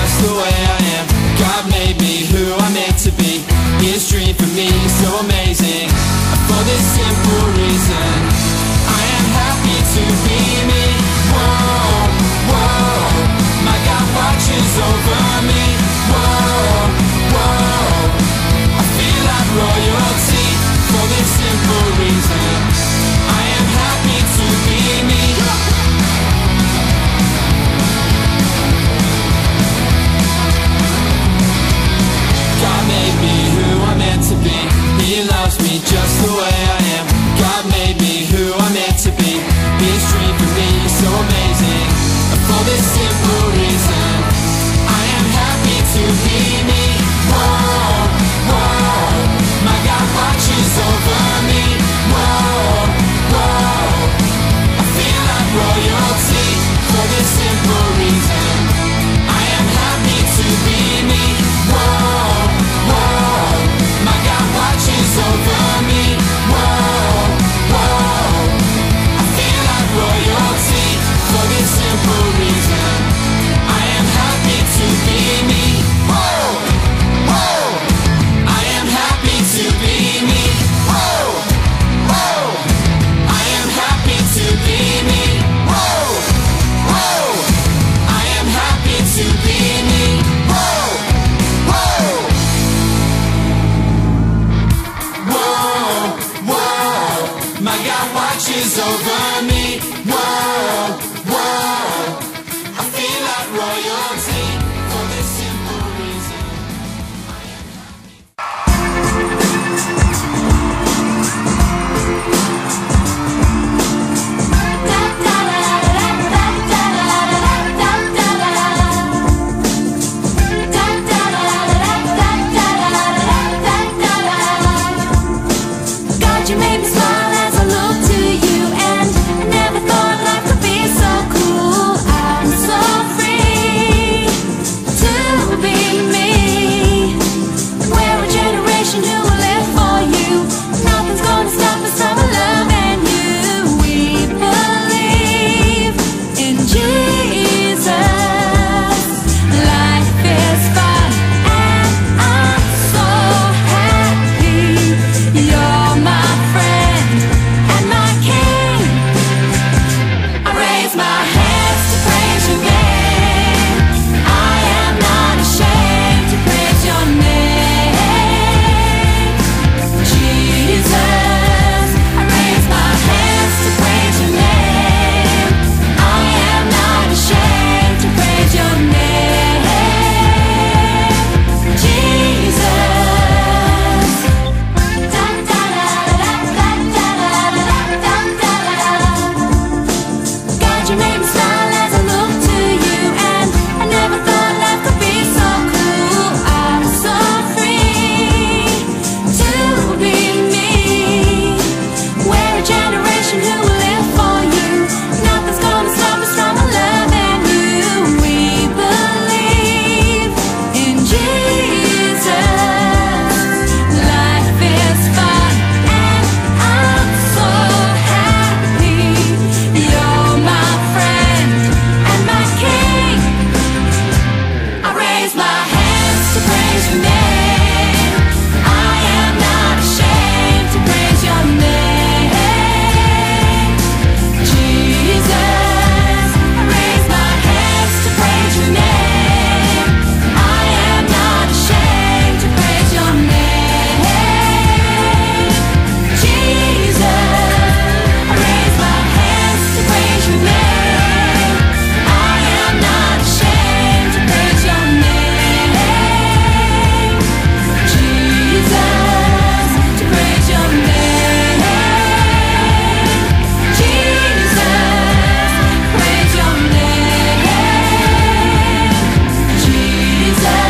just the way I am. God made me who I'm meant to be. His dream for me is so amazing. For this simple reason, I am happy to be me. Whoa, whoa, my God watches over me. Whoa, whoa, I feel like royalty. For this simple reason, I am happy to be me. God made me who I'm meant to be. He loves me just the way I am. God made me who I'm meant to be. His dream for me is so amazing. For this simple reason, I am happy to be me. Whoa, whoa, my God watches over me. Whoa, whoa, I feel like royalty. For this simple reason, I am happy to be me. Whoa, whoa, my God watches over me. Whoa, whoa, I feel like royalty. For this simple reason, I am happy to be me. Whoa, whoa, I am happy to be me. Whoa, whoa, I am happy to be me. Whoa, whoa, I am happy to be me. Whoa, whoa, whoa, whoa, my God watches over me. Whoa, whoa, I feel like royalty. For this simple reason, I am happy. God, you made me smile as I look to you, and I never thought life could be so cool. I'm so free to be me. We're a generation who will live for you. Nothing's gonna stop us from loving you. We believe in Jesus. Life is fun and I'm so happy. You're my friend and my king. I raise my hands to praise your name. I am not ashamed to praise your name, Jesus. I raise my hands to praise your name. I am not ashamed to praise your name, Jesus. God, you made me smile as I look to you, and I never thought life could be so cool. I'm so free to be me. We're a generation who will live for you. Nothing's gonna stop us from loving you. We believe in Jesus. Life is fun and I'm so happy. You're my friend and my king. I raise my hands to praise your name. I am not ashamed to praise your name, Jesus. I raise my hands to praise your name. I am not ashamed to praise your name, Jesus. I raise my hands to praise your name. I am not ashamed to praise your name, Jesus. To praise your name, Jesus. Praise your name, Jesus.